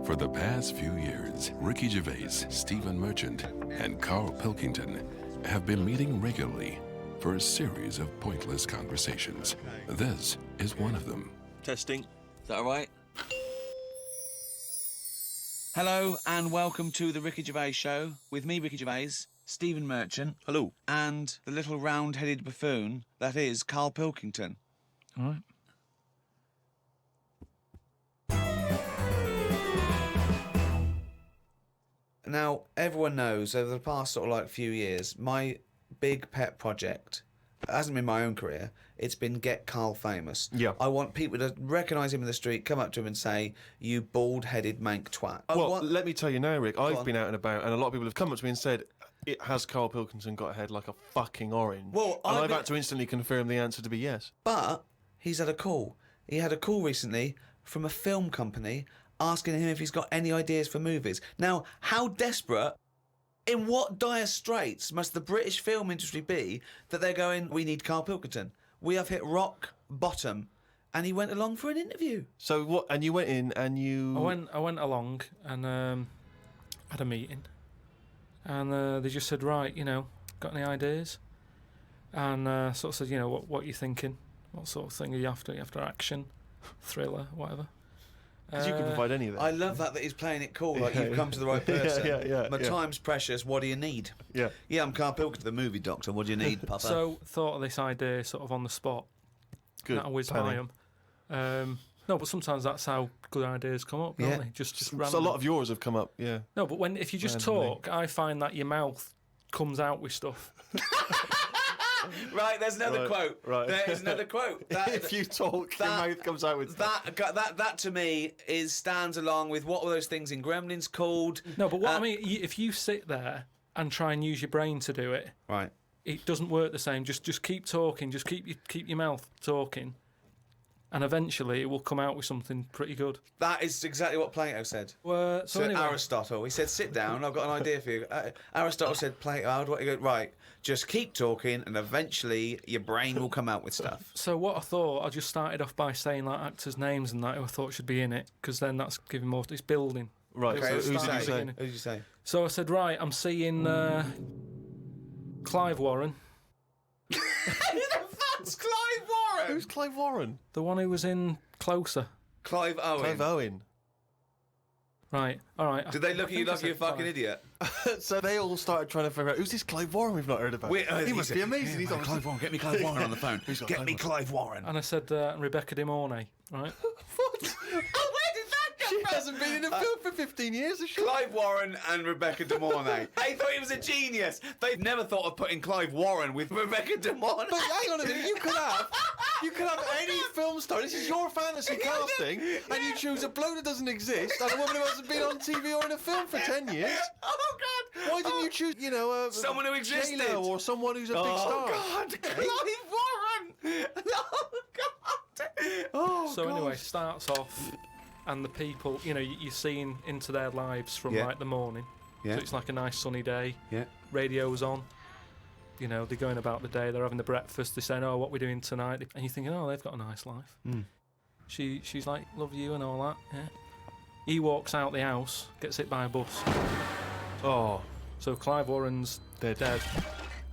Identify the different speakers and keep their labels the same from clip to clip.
Speaker 1: For the past few years, Ricky Gervais, Stephen Merchant, and Carl Pilkington have been meeting regularly for a series of pointless conversations. This is one of them.
Speaker 2: Testing. Is that all right?
Speaker 3: Hello and welcome to the Ricky Gervais Show with me, Ricky Gervais, Stephen Merchant.
Speaker 2: Hello.
Speaker 3: And the little round-headed buffoon that is Carl Pilkington.
Speaker 4: All right.
Speaker 5: Now, everyone knows over the past few years, my big pet project, it hasn't been my own career, it's been get Carl famous.
Speaker 4: Yeah.
Speaker 5: I want people to recognise him in the street, come up to him and say, "You bald-headed mank twat."
Speaker 4: Well, let me tell you now, Rick, I've been out and about, and a lot of people have come up to me and said, has Carl Pilkington got a head like a fucking orange?
Speaker 5: Well,
Speaker 4: and I've had to instantly confirm the answer to be yes.
Speaker 5: But he's had a call. He had a call recently from a film company asking him if he's got any ideas for movies. Now, how desperate, in what dire straits must the British film industry be that they're going, "We need Carl Pilkington. We have hit rock bottom," and he went along for an interview.
Speaker 4: So what? And you went in and you...
Speaker 6: I went along and had a meeting, and they just said, right, got any ideas? And sort of said, what are you thinking? What sort of thing are you after? Are you after action, thriller, whatever?
Speaker 4: Because you can provide any of that.
Speaker 5: I love that he's playing it cool, like you've come to the right person. My time's precious, what do you need?
Speaker 4: Yeah.
Speaker 5: Yeah, I'm Carl Pilkington, the movie doctor, what do you need, Papa?
Speaker 6: So, thought of this idea sort of on the spot.
Speaker 4: Good.
Speaker 6: That whiz by 'em. No, but sometimes that's how good ideas come up, don't they? Just random.
Speaker 4: So a lot of yours have come up, yeah.
Speaker 6: No, but if you just
Speaker 4: randomly
Speaker 6: talk, I find that your mouth comes out with stuff.
Speaker 5: Right, there's another quote.
Speaker 4: Right.
Speaker 5: There is another quote.
Speaker 4: If you talk, your mouth comes out with stuff.
Speaker 5: That to me stands along with what were those things in Gremlins called?
Speaker 6: No, but what I mean, if you sit there and try and use your brain to do it,
Speaker 5: right,
Speaker 6: it doesn't work the same. Just keep talking. Just keep your mouth talking, and eventually it will come out with something pretty good.
Speaker 5: That is exactly what Plato said.
Speaker 6: So anyway,
Speaker 5: Aristotle, he said, "Sit down. I've got an idea for you." Aristotle said, "Plato, what you go? Right, just keep talking, and eventually your brain will come out with stuff."
Speaker 6: So what I thought, I just started off by saying like actors' names and that who I thought should be in it, because then that's giving more. It's building.
Speaker 4: Right.
Speaker 5: Okay,
Speaker 4: So who did
Speaker 5: you say?
Speaker 6: So I said, right, I'm seeing Clive Warren.
Speaker 5: Who the fuck's Clive Warren?
Speaker 4: Who's Clive Warren?
Speaker 6: The one who was in Closer.
Speaker 5: Clive Owen.
Speaker 4: Clive Owen.
Speaker 6: Right, all right.
Speaker 5: Did they look at you like you're a fucking idiot?
Speaker 4: So they all started trying to figure out, who's this Clive Warren we've not heard about? He must be amazing. He's
Speaker 5: Clive Warren. Get me Clive Warren on the phone. Get me Clive Warren.
Speaker 6: And I said Rebecca De Mornay, right?
Speaker 5: What? Oh, where did that come
Speaker 4: She
Speaker 5: from?
Speaker 4: hasn't been in a film for 15 years, has she?
Speaker 5: Clive Warren and Rebecca De Mornay. They thought he was a genius. They've never thought of putting Clive Warren with Rebecca De Mornay.
Speaker 4: But hang on a minute, you could have any film star. This is your fantasy casting, and you choose a bloke that doesn't exist and a woman who hasn't been on TV or in a film for 10 years.
Speaker 5: Oh, God.
Speaker 4: Why didn't you choose,
Speaker 5: someone who existed?
Speaker 4: J-Lo or someone who's a big star?
Speaker 5: Oh, God. Clive Warren. Oh, God. Oh,
Speaker 6: So
Speaker 5: God.
Speaker 6: anyway, starts off, and the people, you're seeing into their lives from like the morning.
Speaker 5: Yeah.
Speaker 6: So it's like a nice sunny day.
Speaker 5: Yeah.
Speaker 6: Radio's on. They're going about the day. They're having the breakfast. They're saying, "Oh, what we're doing tonight?" And you're thinking, "Oh, they've got a nice life."
Speaker 5: Mm.
Speaker 6: She's like, "Love you" and all that. Yeah. He walks out the house, gets hit by a bus.
Speaker 4: Oh,
Speaker 6: So Clive Warren's dead.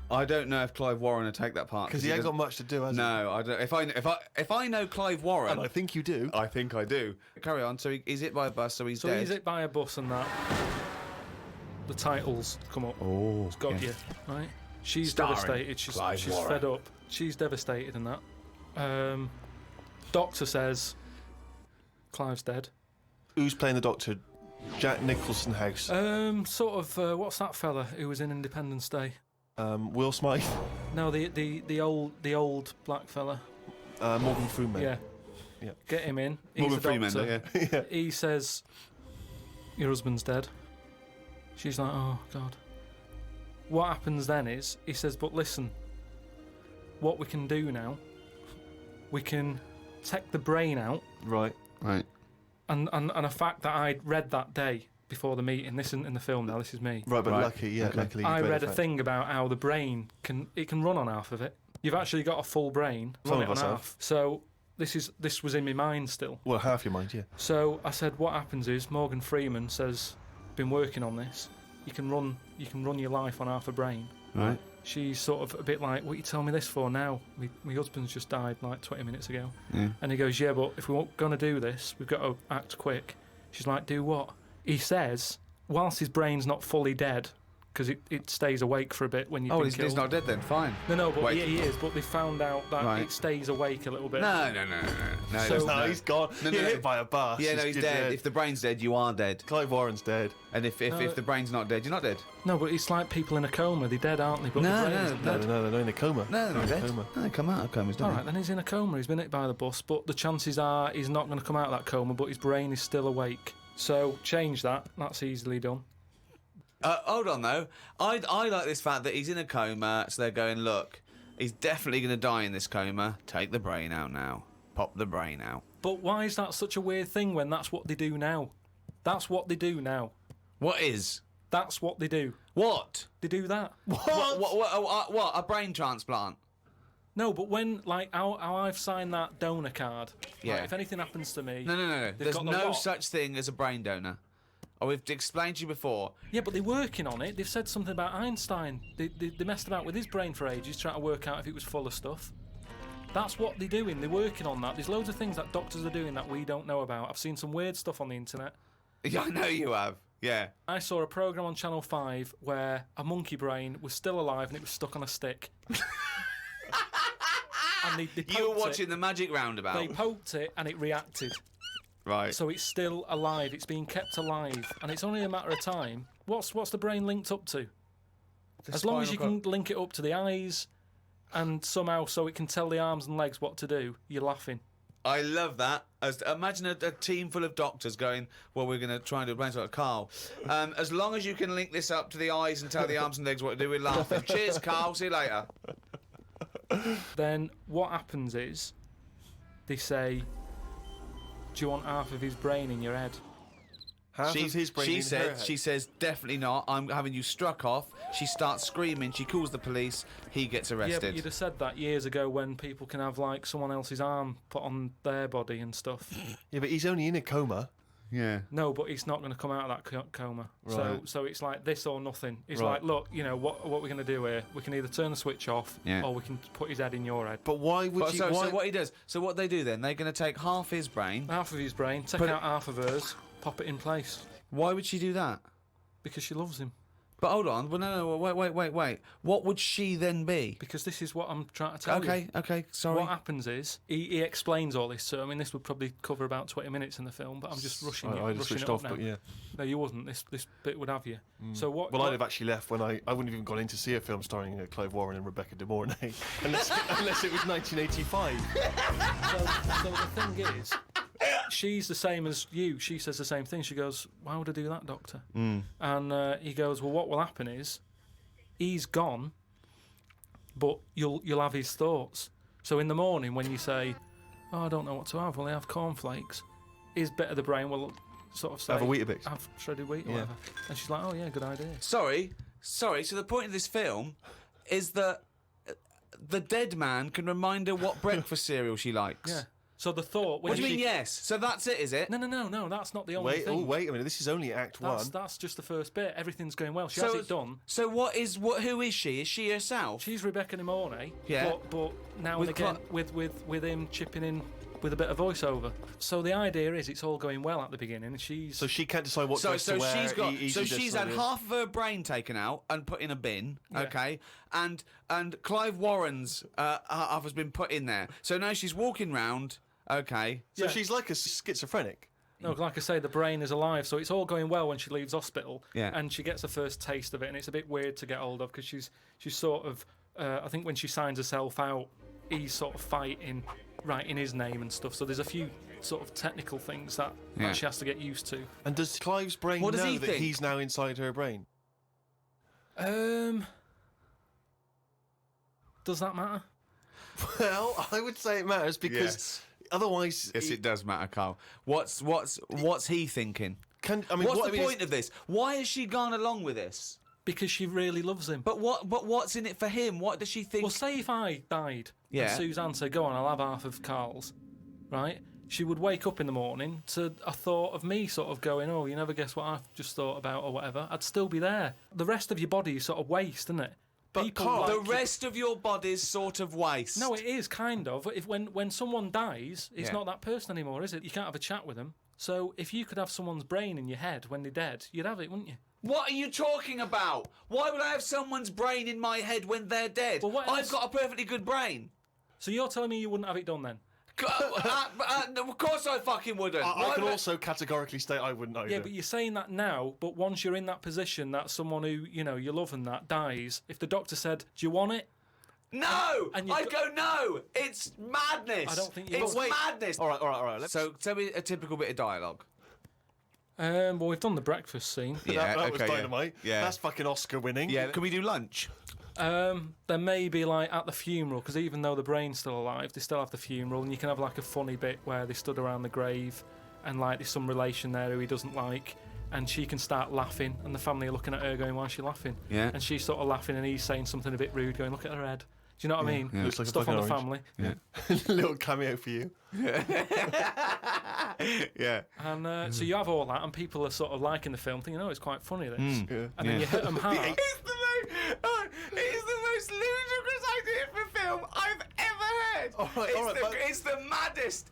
Speaker 5: I don't know if Clive Warren would take that part
Speaker 4: because he ain't got much to do, has he?
Speaker 5: No, I don't. If I know Clive Warren,
Speaker 4: And I think you do.
Speaker 5: I think I do. Carry on. So he's hit by a bus, so he's
Speaker 6: So
Speaker 5: dead.
Speaker 6: he's hit by a bus and that. The titles come up.
Speaker 5: Oh,
Speaker 6: It's got
Speaker 5: yeah.
Speaker 6: you, right? She's
Speaker 5: Starring
Speaker 6: devastated. She's
Speaker 5: Clive Warren.
Speaker 6: fed up. She's devastated and that. Doctor says Clive's dead.
Speaker 4: Who's playing the Doctor? Jack Nicholson House.
Speaker 6: What's that fella who was in Independence Day?
Speaker 4: Will Smythe.
Speaker 6: No, the old black fella.
Speaker 4: Morgan Freeman.
Speaker 6: Yeah. Get him in. He's
Speaker 5: Morgan
Speaker 6: the
Speaker 5: Freeman,
Speaker 6: doctor.
Speaker 5: yeah.
Speaker 6: He says, "Your husband's dead." She's like, "Oh God." What happens then is he says, "But listen, what we can do now, we can take the brain out."
Speaker 4: Right.
Speaker 6: And a fact that I'd read that day before the meeting. This isn't in the film now. This is me.
Speaker 4: Right, but
Speaker 5: Right.
Speaker 4: luckily you
Speaker 6: I read a thing about how the brain can run on half of it. You've actually got a full brain.
Speaker 4: Some
Speaker 6: Run
Speaker 4: of
Speaker 6: it
Speaker 4: us
Speaker 6: on
Speaker 4: have.
Speaker 6: half. So this was in my mind still.
Speaker 4: Well, half your mind, yeah.
Speaker 6: So I said, what happens is Morgan Freeman says, been working on this. You can run your life on half a brain.
Speaker 5: Right.
Speaker 6: She's sort of a bit like, what are you telling me this for now? My husband's just died like 20 minutes ago.
Speaker 5: Yeah.
Speaker 6: And he goes, yeah, but if we're going to do this, we've got to act quick. She's like, do what? He says, whilst his brain's not fully dead, because it stays awake for a bit when you've been killed.
Speaker 5: He's not dead then. Fine.
Speaker 6: No, but
Speaker 5: Wait.
Speaker 6: he is. But they found out that
Speaker 5: Right.
Speaker 6: it stays awake a little bit.
Speaker 5: No.
Speaker 6: So-
Speaker 4: No, he's gone.
Speaker 5: No,
Speaker 4: You're
Speaker 5: no.
Speaker 4: hit by a bus.
Speaker 5: Yeah, no, he's dead. If the brain's dead, you are dead.
Speaker 4: Clive Warren's dead.
Speaker 5: And if the brain's not dead, you're not dead.
Speaker 6: No, but it's like people in a coma. They're dead, aren't they? But
Speaker 5: No,
Speaker 6: the brain
Speaker 5: no,
Speaker 6: isn't
Speaker 4: No,
Speaker 6: dead.
Speaker 4: they're in a coma.
Speaker 5: No, they're not
Speaker 4: in a
Speaker 5: dead.
Speaker 4: coma.
Speaker 5: No, they come out of comas, don't
Speaker 6: All right, then he's in a coma. He's been hit by the bus, but the chances are he's not going to come out of that coma, but his brain is still awake. So change that. That's easily done.
Speaker 5: Hold on, though. I like this fact that he's in a coma, so they're going, look, he's definitely going to die in this coma. Take the brain out now. Pop the brain out.
Speaker 6: But why is that such a weird thing when that's what they do now? That's what they do now.
Speaker 5: What is?
Speaker 6: That's what they do.
Speaker 5: What?
Speaker 6: They do that.
Speaker 5: What? A brain transplant?
Speaker 6: No, but when, like, how I've signed that donor card,
Speaker 5: Yeah.
Speaker 6: like, if anything happens to me...
Speaker 5: No.
Speaker 6: they've
Speaker 5: There's
Speaker 6: got the
Speaker 5: no
Speaker 6: what?
Speaker 5: such thing as a brain donor. Oh, we've explained to you before.
Speaker 6: Yeah, but they're working on it. They've said something about Einstein. They messed about with his brain for ages, trying to work out if it was full of stuff. That's what they're doing. They're working on that. There's loads of things that doctors are doing that we don't know about. I've seen some weird stuff on the internet.
Speaker 5: Yeah, I know you have. Yeah.
Speaker 6: I saw a programme on Channel 5 where a monkey brain was still alive and it was stuck on a stick. And they
Speaker 5: You were
Speaker 6: poked
Speaker 5: watching
Speaker 6: it.
Speaker 5: the Magic Roundabout.
Speaker 6: They poked it and it reacted.
Speaker 5: Right.
Speaker 6: So it's still alive. It's being kept alive, and it's only a matter of time. What's the brain linked up to? As long as you can link it up to the eyes, and somehow so it can tell the arms and legs what to do, you're laughing.
Speaker 5: I love that. Imagine a team full of doctors going, well, we're going to try and do a brain transplant. Carl, as long as you can link this up to the eyes and tell the arms and legs what to do, we're laughing. Cheers, Carl. See you later.
Speaker 6: Then what happens is, they say, do you want half of his brain in your head?
Speaker 4: Half of his brain in her head.
Speaker 5: She says, definitely not. I'm having you struck off. She starts screaming. She calls the police. He gets
Speaker 6: Yeah, but
Speaker 5: arrested.
Speaker 6: you'd have said that years ago when people can have, like, someone else's arm put on their body and stuff.
Speaker 4: Yeah, but he's only in a coma.
Speaker 5: Yeah.
Speaker 6: No, but he's not going to come out of that coma.
Speaker 4: Right.
Speaker 6: So it's like this or nothing. It's
Speaker 4: Right.
Speaker 6: like, look, you know, what we're going to do here, we can either turn the switch off
Speaker 5: Yeah.
Speaker 6: or we can put his head in your head.
Speaker 4: But why would you...
Speaker 5: So
Speaker 4: why...
Speaker 5: what he does? So what they do then? They're going to take half his brain.
Speaker 6: Half of his brain, take
Speaker 5: Put it-
Speaker 6: out half of hers, pop it in place.
Speaker 5: Why would she do that?
Speaker 6: Because she loves him.
Speaker 5: But hold on. Well, no. Wait. What would she then be?
Speaker 6: Because this is what I'm trying to tell you.
Speaker 5: Okay. Sorry.
Speaker 6: What happens is, he explains all this, so I mean, this would probably cover about 20 minutes in the film, but I'm just rushing
Speaker 4: I just
Speaker 6: rushing
Speaker 4: switched
Speaker 6: it up
Speaker 4: off,
Speaker 6: now.
Speaker 4: but yeah.
Speaker 6: No, you wasn't. This bit would have you. So what...
Speaker 4: Well,
Speaker 6: what-
Speaker 4: I'd have actually left when I wouldn't have even gone in to see a film starring Clive Warren and Rebecca De Mornay, unless it was 1985.
Speaker 6: So the thing is, she's the same as you. She says the same thing. She goes, why would I do that, doctor? And he goes, well, what will happen is, he's gone, but you'll have his thoughts. So in the morning when you say, oh, I don't know what to have, well, I have cornflakes, his bit of the brain will sort of say,
Speaker 4: Have a Weetabix.
Speaker 6: have shredded wheat or
Speaker 4: Yeah.
Speaker 6: whatever. And she's like, oh yeah, good idea.
Speaker 5: Sorry. So the point of this film is that the dead man can remind her what breakfast cereal she likes.
Speaker 6: Yeah. So the thought... when
Speaker 5: What do you
Speaker 6: she-
Speaker 5: mean? Yes. So that's it, is it?
Speaker 6: No, that's not the only
Speaker 4: Wait,
Speaker 6: thing.
Speaker 4: wait a minute. This is only Act One.
Speaker 6: That's just the first bit. Everything's going well. She has it done.
Speaker 5: So who is she? Is she herself?
Speaker 6: She's Rebecca De Mornay,
Speaker 5: Yeah.
Speaker 6: but now
Speaker 5: With
Speaker 6: and again with him chipping in with a bit of voiceover. So the idea is it's all going well at the beginning, and she's...
Speaker 4: So she can't decide what dress to wear.
Speaker 5: She's had half of her brain taken out and put in a bin,
Speaker 6: Yeah.
Speaker 5: okay, and Clive Warren's half has been put in there. So now she's walking round, okay.
Speaker 4: So
Speaker 6: Yeah.
Speaker 4: she's like a schizophrenic.
Speaker 6: No, like I say, the brain is alive, so it's all going well when she leaves hospital,
Speaker 5: Yeah.
Speaker 6: and she gets the first taste of it, and it's a bit weird to get hold of, because she's sort of... I think when she signs herself out, he's sort of fighting, writing his name and stuff, so there's a few sort of technical things that she has to get used to.
Speaker 4: And does Clive's brain
Speaker 5: What does
Speaker 4: know
Speaker 5: he
Speaker 4: that
Speaker 5: think?
Speaker 4: he's now inside her brain?
Speaker 6: Does that matter?
Speaker 4: Well, I would say it matters because otherwise...
Speaker 5: Yes, it does matter, Carl. What's he thinking? What's the point of this? Why has she gone along with this?
Speaker 6: Because she really loves him.
Speaker 5: But what's in it for him? What does she think?
Speaker 6: Well, say if I died,
Speaker 5: Yeah.
Speaker 6: and Suzanne said, go on, I'll have half of Carl's. right, she would wake up in the morning to a thought of me sort of going, oh, you never guess what I've just thought about or whatever. I'd still be there. The rest of your body is sort of waste, isn't it?
Speaker 5: But the rest of your body's sort of waste.
Speaker 6: No, it is kind of. If when someone dies, it's
Speaker 5: Yeah.
Speaker 6: not that person anymore, is it? You can't have a chat with them. So if you could have someone's brain in your head when they're dead, you'd have it, wouldn't you?
Speaker 5: What are you talking about? Why would I have someone's brain in my head when they're dead?
Speaker 6: Well, what
Speaker 5: I've
Speaker 6: else?
Speaker 5: got a perfectly good brain.
Speaker 6: So you're telling me you wouldn't have it done then?
Speaker 5: Of course I fucking wouldn't.
Speaker 4: I can also categorically state I wouldn't either.
Speaker 6: Yeah, but you're saying that now, but once you're in that position that someone who, you know, you love and that dies, if the doctor said, do you want it?
Speaker 5: No!
Speaker 6: And you've
Speaker 5: I'd go, no! It's madness!
Speaker 6: I don't think you
Speaker 5: It's
Speaker 6: would.
Speaker 5: madness!
Speaker 4: All right.
Speaker 5: So, tell me a typical bit of dialogue.
Speaker 6: Well, we've done the breakfast scene.
Speaker 4: that was dynamite.
Speaker 5: Yeah.
Speaker 4: That's fucking Oscar winning.
Speaker 5: Yeah, can we do lunch?
Speaker 6: There may be like at the funeral, because even though the brain's still alive, they still have the funeral, and you can have like a funny bit where they stood around the grave, and like there's some relation there who he doesn't like, and she can start laughing, and the family are looking at her going, why is she laughing?
Speaker 5: Yeah.
Speaker 6: And she's sort of laughing, and he's saying something a bit rude, going, look at her head. Do you know what I mean?
Speaker 5: yeah.
Speaker 4: Looks like a
Speaker 6: Stuff on the
Speaker 4: fucking
Speaker 6: family.
Speaker 4: Yeah. Little cameo for you.
Speaker 5: Yeah.
Speaker 6: And so you have all that, and people are sort of liking the film, thinking, oh, it's quite funny, this.
Speaker 4: Yeah.
Speaker 6: And then you hit them hard.
Speaker 5: It's the most ludicrous idea for film I've ever heard.
Speaker 4: All right,
Speaker 5: It's the maddest.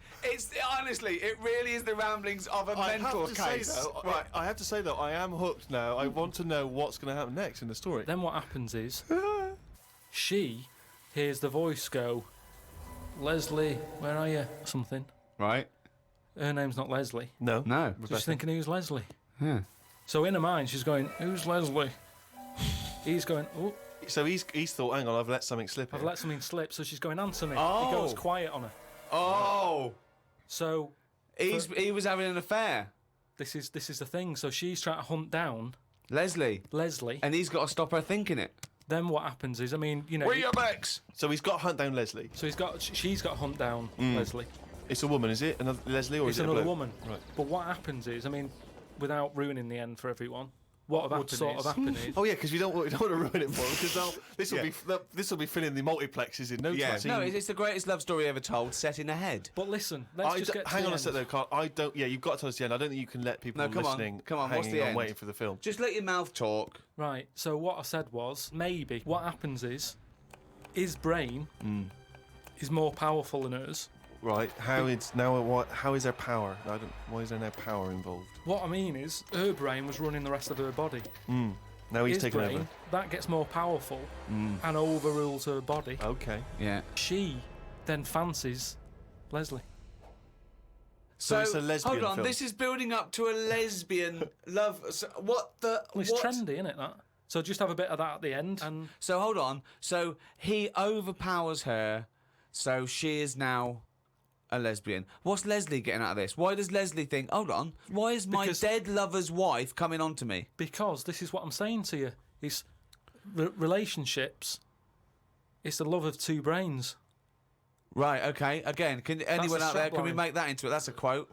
Speaker 5: Honestly, it really is the ramblings of a mental case.
Speaker 4: I have to say though, I am hooked now. I want to know what's going to happen next in the story.
Speaker 6: Then what happens is, she hears the voice go, Leslie, where are you? Something.
Speaker 5: Right.
Speaker 6: Her name's not Leslie.
Speaker 4: No.
Speaker 5: No.
Speaker 6: So she's thinking, who's Leslie?
Speaker 5: Yeah.
Speaker 6: So in her mind, she's going, who's Leslie? He's going, oh,
Speaker 4: So he's thought, hang on, I've let something slip.
Speaker 6: I've
Speaker 4: here.
Speaker 6: let something slip. So she's going, answer me.
Speaker 5: Oh.
Speaker 6: He goes quiet on her.
Speaker 5: Oh.
Speaker 6: So
Speaker 5: He was having an affair.
Speaker 6: this is the thing. So she's trying to hunt down
Speaker 5: Leslie.
Speaker 6: Leslie.
Speaker 5: And he's got to stop her thinking it.
Speaker 6: Then what happens is, I mean, you know.
Speaker 5: Where are your bags?
Speaker 4: So he's got to hunt down Leslie.
Speaker 6: So she's got to hunt down Leslie.
Speaker 4: It's a woman, is it? Another Leslie, or
Speaker 6: It's
Speaker 4: is it a
Speaker 6: another
Speaker 4: bloke?
Speaker 6: woman.
Speaker 4: Right.
Speaker 6: But what happens is, I mean, without ruining the end for everyone, what
Speaker 4: would
Speaker 6: sort of happened is.
Speaker 4: Oh yeah, because we don't want to ruin it for them because this will be filling the multiplexes in no time.
Speaker 5: No, it's the greatest love story ever told, set in a head.
Speaker 6: But listen, let's just get to
Speaker 4: hang
Speaker 6: the
Speaker 4: on a
Speaker 6: end.
Speaker 4: sec though, Carl. I don't. Yeah, you've got to tell us the end. I don't think you can let people
Speaker 5: No, come on,
Speaker 4: listening
Speaker 5: come on, what's
Speaker 4: hanging
Speaker 5: the
Speaker 4: on
Speaker 5: end?
Speaker 4: waiting for the film.
Speaker 5: Just let your mouth talk.
Speaker 6: Right, so what I said was, maybe what happens is, his brain is more powerful than hers.
Speaker 4: Right. How is there power? Why is there no power involved?
Speaker 6: What I mean is, her brain was running the rest of her body.
Speaker 4: Now he's
Speaker 6: His
Speaker 4: taken
Speaker 6: brain,
Speaker 4: over.
Speaker 6: that gets more powerful and overrules her body.
Speaker 4: Okay.
Speaker 5: Yeah.
Speaker 6: She then fancies Leslie.
Speaker 4: So it's a lesbian
Speaker 5: hold on,
Speaker 4: film.
Speaker 5: this is building up to a lesbian love. So what the?
Speaker 6: Well, it's
Speaker 5: what?
Speaker 6: trendy, isn't it, that? So just have a bit of that at the end. And
Speaker 5: So hold on. So he overpowers her, so she is now a lesbian. What's Leslie getting out of this? Why does Leslie think, hold on, why is my
Speaker 6: Because-
Speaker 5: dead lover's wife coming on to me?
Speaker 6: because this is what I'm saying to you, is relationships, it's the love of two brains.
Speaker 5: Right, okay. Again, can anyone
Speaker 6: the
Speaker 5: out there, can we
Speaker 6: strapline.
Speaker 5: make that into it? That's a quote.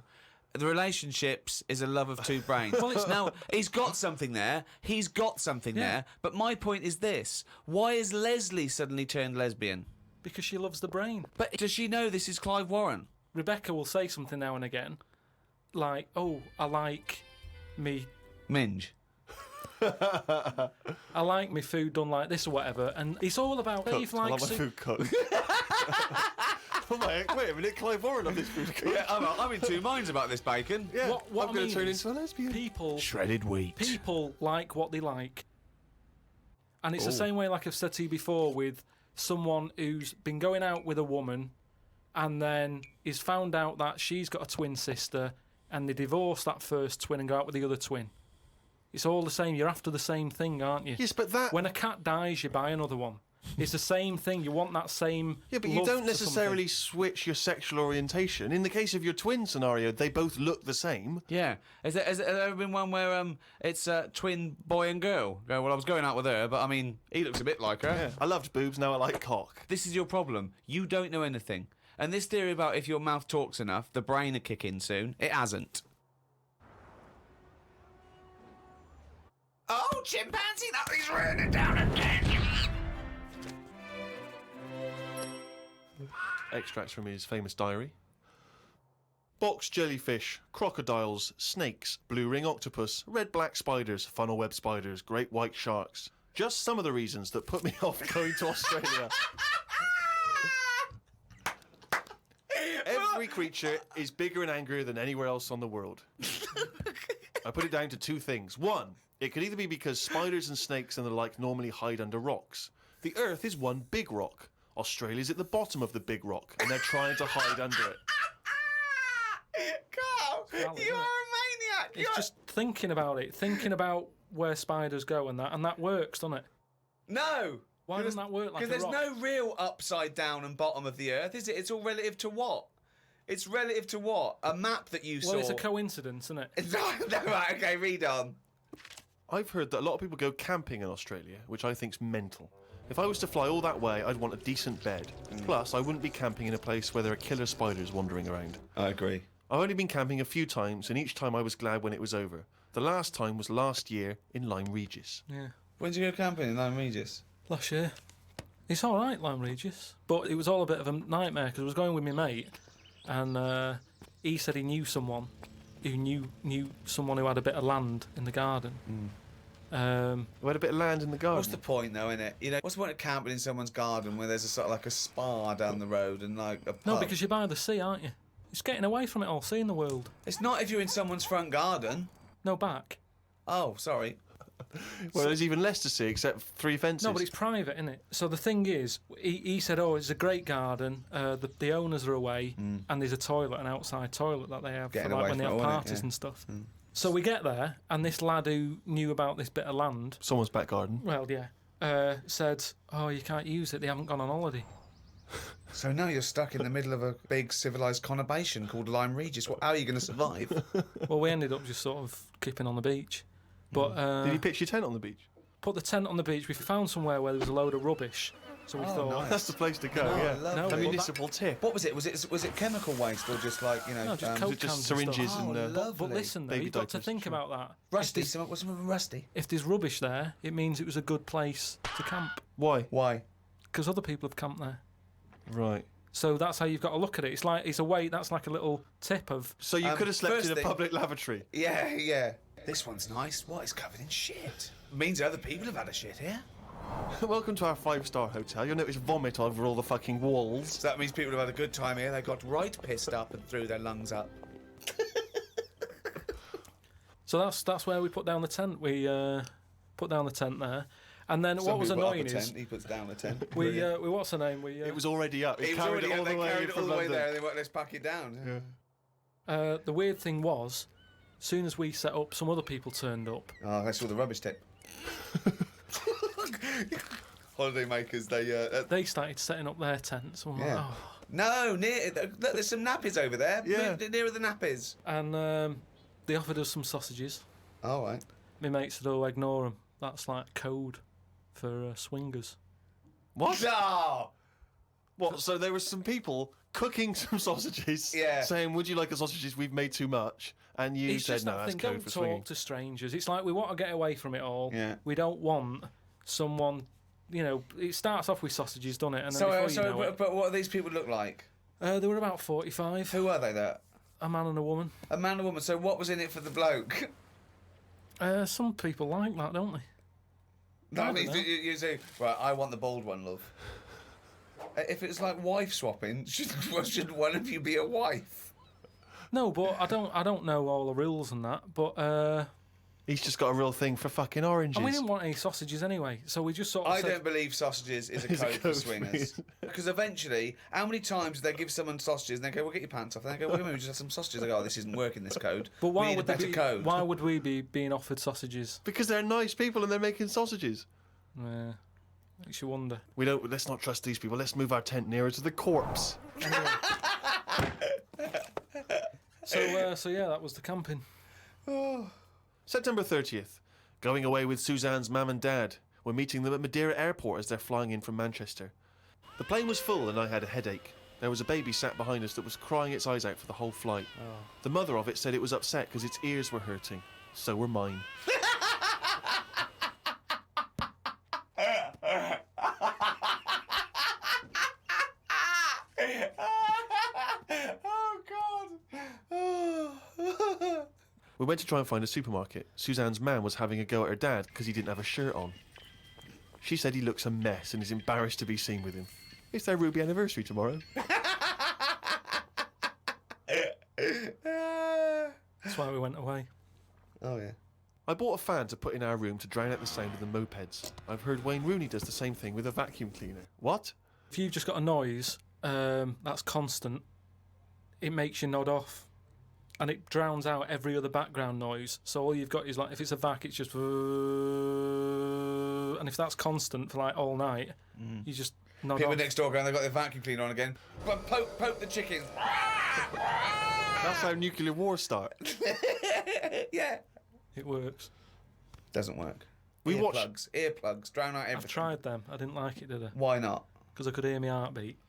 Speaker 5: The relationships is a love of two brains.
Speaker 6: Well, it's-
Speaker 5: now, he's got something there. He's got something
Speaker 6: Yeah.
Speaker 5: there. But my point is this. Why is Leslie suddenly turned lesbian?
Speaker 6: Because she loves the brain.
Speaker 5: But does she know this is Clive Warren?
Speaker 6: Rebecca will say something now and again, like, oh, I like me
Speaker 5: Minge.
Speaker 6: I like my food done like this or whatever, and it's all about Dave
Speaker 4: I like
Speaker 6: likes
Speaker 4: my
Speaker 6: it.
Speaker 4: food cooked. Wait a minute, Clive Warren on this food cooked.
Speaker 5: Yeah, I'm in two minds about this bacon.
Speaker 4: Yeah,
Speaker 6: What
Speaker 4: I'm
Speaker 6: I
Speaker 4: going
Speaker 6: mean
Speaker 4: to turn
Speaker 6: is
Speaker 4: into a lesbian.
Speaker 6: People,
Speaker 4: Shredded wheat.
Speaker 6: people like what they like, and it's the same way, like I've said to you before, with someone who's been going out with a woman, and then is found out that she's got a twin sister, and they divorce that first twin and go out with the other twin. It's all the same. You're after the same thing, aren't you?
Speaker 4: Yes, but that.
Speaker 6: When a cat dies, you buy another one. It's the same thing. You want that same.
Speaker 4: Yeah, but you
Speaker 6: love
Speaker 4: don't
Speaker 6: for
Speaker 4: necessarily switch your sexual orientation. In the case of your twin scenario, they both look the same.
Speaker 5: Yeah. Has there ever been one where it's a twin boy and girl? Go, well, I was going out with her, but I mean, he looks a bit like her.
Speaker 4: Yeah. I loved boobs, now I like cock.
Speaker 5: This is your problem. You don't know anything. And this theory about if your mouth talks enough, the brain will kick in soon. It hasn't. Oh, chimpanzee, that is raining down again.
Speaker 4: Extracts from his famous diary. box jellyfish, crocodiles, snakes, blue ring octopus, red-black spiders, funnel web spiders, great white sharks. Just some of the reasons that put me off going to Australia. Every creature is bigger and angrier than anywhere else on the world. I put it down to two things. One, it could either be because spiders and snakes and the like normally hide under rocks. The Earth is one big rock. Australia's at the bottom of the big rock, and they're trying to hide under it.
Speaker 5: Carl,
Speaker 6: valid,
Speaker 5: you
Speaker 6: isn't
Speaker 5: are
Speaker 6: it?
Speaker 5: a maniac.
Speaker 6: It's just thinking about it, thinking about where spiders go and that works, doesn't it?
Speaker 5: No.
Speaker 6: Why doesn't that work like a
Speaker 5: Because
Speaker 6: rock?
Speaker 5: there's no real upside down and bottom of the Earth, is it? It's all relative to what? It's relative to what? A map that you saw.
Speaker 6: Well, it's a coincidence, isn't it?
Speaker 5: No, right, okay, read on.
Speaker 4: I've heard that a lot of people go camping in Australia, which I think's mental. If I was to fly all that way, I'd want a decent bed. Plus, I wouldn't be camping in a place where there are killer spiders wandering around.
Speaker 5: I agree.
Speaker 4: I've only been camping a few times, and each time I was glad when it was over. The last time was last year in Lyme Regis.
Speaker 6: Yeah.
Speaker 5: When did you go camping in Lyme Regis?
Speaker 6: Last year. It's all right, Lyme Regis, but it was all a bit of a nightmare because I was going with my mate, and he said he knew someone who knew someone who had a bit of land in the garden.
Speaker 4: We had a bit of land in the garden.
Speaker 5: What's the point, though, innit? You know, what's the point of camping in someone's garden where there's a sort of like a spa down the road and like a pub?
Speaker 6: No, because you're by the sea, aren't you? It's getting away from it all, seeing the world.
Speaker 5: It's not if you're in someone's front garden.
Speaker 6: No, back.
Speaker 5: Oh, sorry.
Speaker 4: Well, there's even less to see except 3 fences.
Speaker 6: No, but it's private, isn't it? So the thing is, he said, oh, it's a great garden, the owners are away, and there's a toilet, an outside toilet that they have
Speaker 5: Getting
Speaker 6: for
Speaker 5: away
Speaker 6: like when they
Speaker 5: from
Speaker 6: have
Speaker 5: it, innit?
Speaker 6: parties
Speaker 5: Yeah.
Speaker 6: and stuff. So we get there, and this lad who knew about this bit of land,
Speaker 4: Someone's back garden.
Speaker 6: well, yeah, said, oh, you can't use it, they haven't gone on holiday.
Speaker 5: So now you're stuck in the middle of a big civilised conurbation called Lyme Regis. How are you going to survive?
Speaker 6: Well, we ended up just sort of keeping on the beach. But
Speaker 4: Did you pitch your tent on the beach?
Speaker 6: put the tent on the beach. We found somewhere where there was a load of rubbish. So we thought,
Speaker 5: nice.
Speaker 4: That's the place to go,
Speaker 5: Oh,
Speaker 4: yeah.
Speaker 5: lovely.
Speaker 6: No,
Speaker 4: A
Speaker 6: but
Speaker 4: municipal tip.
Speaker 5: What was it? Was it chemical waste or just like, you know...
Speaker 6: no, just
Speaker 5: um,
Speaker 6: Coke
Speaker 4: it just
Speaker 6: cans and
Speaker 4: syringes
Speaker 6: stuff.
Speaker 4: and,
Speaker 5: lovely.
Speaker 6: But listen, though,
Speaker 4: baby
Speaker 6: you've got to
Speaker 4: diapers,
Speaker 6: think
Speaker 4: sure.
Speaker 6: about that.
Speaker 5: Rusty. What's wrong with rusty?
Speaker 6: If there's rubbish there, it means it was a good place to camp
Speaker 4: Why?
Speaker 5: Why?
Speaker 6: because other people have camped there.
Speaker 4: Right.
Speaker 6: So that's how you've got to look at it. It's a way. That's like a little tip of.
Speaker 4: So you could have slept
Speaker 5: first
Speaker 4: in a
Speaker 5: thing-
Speaker 4: public lavatory.
Speaker 5: Yeah. This one's nice. What? It's covered in shit. Means other people have had a shit here.
Speaker 4: Welcome to our 5-star hotel. You'll notice vomit over all the fucking walls.
Speaker 5: So that means people have had a good time here. They got right pissed up and threw their lungs up.
Speaker 6: So that's where we put down the tent. We put down the tent there, and then
Speaker 5: Some
Speaker 6: what was
Speaker 5: people put up a
Speaker 6: annoying is
Speaker 5: tent, he puts down a tent.
Speaker 6: we what's her name? We
Speaker 4: It was already up. It
Speaker 5: He was
Speaker 4: carried
Speaker 5: already
Speaker 4: it all the way
Speaker 5: carried it
Speaker 4: from
Speaker 5: all the way
Speaker 4: London.
Speaker 5: there. And they went, let's pack it down.
Speaker 6: the weird thing was, as soon as we set up, some other people turned up.
Speaker 5: Oh, that's all the rubbish tip. Holiday makers,
Speaker 6: They started setting up their tents. I'm like,
Speaker 5: Yeah.
Speaker 6: oh.
Speaker 5: No, look, there's some nappies over there.
Speaker 4: Yeah.
Speaker 5: Nearer the nappies.
Speaker 6: And they offered us some sausages.
Speaker 5: All right.
Speaker 6: My mate said, "Oh, ignore them. That's like code for swingers."
Speaker 4: What?
Speaker 5: No!
Speaker 4: What? So there were some people cooking some sausages,
Speaker 5: Yeah.
Speaker 4: saying, "Would you like the sausages? We've made too much." And you
Speaker 6: It's
Speaker 4: said,
Speaker 6: just
Speaker 4: "No,
Speaker 6: that
Speaker 4: that's
Speaker 6: thing.
Speaker 4: code
Speaker 6: Don't
Speaker 4: for
Speaker 6: talk
Speaker 4: swinging."
Speaker 6: to strangers. It's like we want to get away from it all.
Speaker 5: Yeah.
Speaker 6: We don't want someone. You know, it starts off with sausages, doesn't it? And then
Speaker 5: So,
Speaker 6: before you know
Speaker 5: but what do these people look like?
Speaker 6: it, they were about 45.
Speaker 5: Who are they there?
Speaker 6: A man and a woman.
Speaker 5: A man and a woman. So what was in it for the bloke?
Speaker 6: Some people like that, don't they?
Speaker 5: No,
Speaker 6: I
Speaker 5: I mean,
Speaker 6: don't know.
Speaker 5: you say, right, I want the bald one, love. If it's like wife swapping, should one of you be a wife?
Speaker 6: No, but I don't know all the rules and that. But
Speaker 4: He's just got a real thing for fucking oranges.
Speaker 6: and we didn't want any sausages anyway, so we just sort of
Speaker 5: I
Speaker 6: said,
Speaker 5: don't believe sausages is a
Speaker 4: Is a
Speaker 5: code for
Speaker 4: code for
Speaker 5: swingers. Because eventually, how many times do they give someone sausages and they go, "Well, get your pants off," and they go, "Well, we just have some sausages." They go, "Oh, this isn't working, this code.
Speaker 6: But
Speaker 5: we
Speaker 6: why
Speaker 5: need
Speaker 6: would
Speaker 5: a
Speaker 6: they
Speaker 5: better
Speaker 6: be,
Speaker 5: code."
Speaker 6: Why would we be being offered sausages?
Speaker 4: Because they're nice people and they're making sausages.
Speaker 6: Makes you wonder.
Speaker 4: We don't. Let's not trust these people. Let's move our tent nearer to the corpse.
Speaker 6: So yeah, that was the camping.
Speaker 4: September 30th. Going away with Suzanne's mum and dad. We're meeting them at Madeira Airport as they're flying in from Manchester. The plane was full and I had a headache. There was a baby sat behind us that was crying its eyes out for the whole flight. The mother of it said it was upset because its ears were hurting. So were mine.
Speaker 5: Oh God!
Speaker 4: We went to try and find a supermarket. Suzanne's man was having a go at her dad because he didn't have a shirt on. She said he looks a mess and is embarrassed to be seen with him. It's their Ruby anniversary tomorrow.
Speaker 6: That's why we went away.
Speaker 5: Oh, yeah.
Speaker 4: I bought a fan to put in our room to drown out the sound of the mopeds. I've heard Wayne Rooney does the same thing with a vacuum cleaner. What?
Speaker 6: If you've just got a noise that's constant, it makes you nod off. And it drowns out every other background noise. So all you've got is, like, if it's a vac, it's just... And if that's constant for, like, all night, you just nod
Speaker 5: People
Speaker 6: off.
Speaker 5: next door going, they've got their vacuum cleaner on again. But poke the chickens.
Speaker 4: That's how nuclear wars start.
Speaker 5: Yeah.
Speaker 6: It works.
Speaker 5: Doesn't work.
Speaker 4: We watched...
Speaker 5: Earplugs, drown out everything.
Speaker 6: I've tried them. I didn't like it, did I?
Speaker 5: Why not?
Speaker 6: Because I could hear my heartbeat.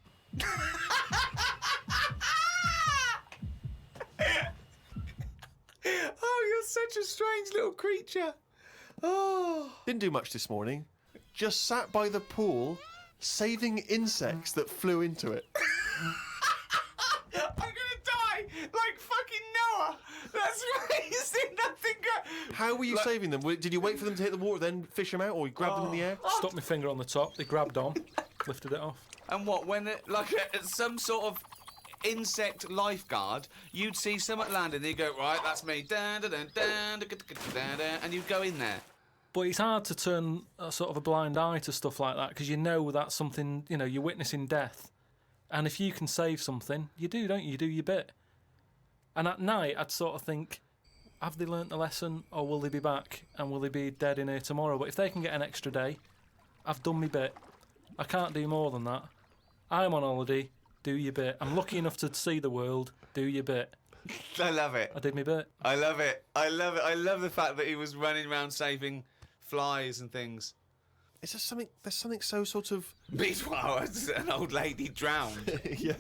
Speaker 5: Oh, you're such a strange little creature. Oh.
Speaker 4: Didn't do much this morning. Just sat by the pool, saving insects that flew into it.
Speaker 5: I'm gonna die like fucking Noah. That's amazing. Nothing good.
Speaker 4: How were you saving them? Did you wait for them to hit the water, then fish them out, or you grabbed them in the air?
Speaker 6: Stuck my finger on the top. They grabbed on, lifted it off.
Speaker 5: And what, when some sort of insect lifeguard, you'd see something landing, and you'd go, right, that's me, and you'd go in there.
Speaker 6: But it's hard to turn a sort of a blind eye to stuff like that because you know that's something, you know, you're witnessing death. And if you can save something, you do, don't you? You do your bit. And at night, I'd sort of think, have they learnt the lesson or will they be back and will they be dead in here tomorrow? But if they can get an extra day, I've done my bit. I can't do more than that. I'm on holiday, do your bit. I'm lucky enough to see the world, do your bit.
Speaker 5: I love it.
Speaker 6: I did my bit.
Speaker 5: I love it. I love it. I love the fact that he was running around saving flies and things.
Speaker 4: Is there something? There's something so sort of...
Speaker 5: Meanwhile, an old lady drowned.
Speaker 4: Yeah.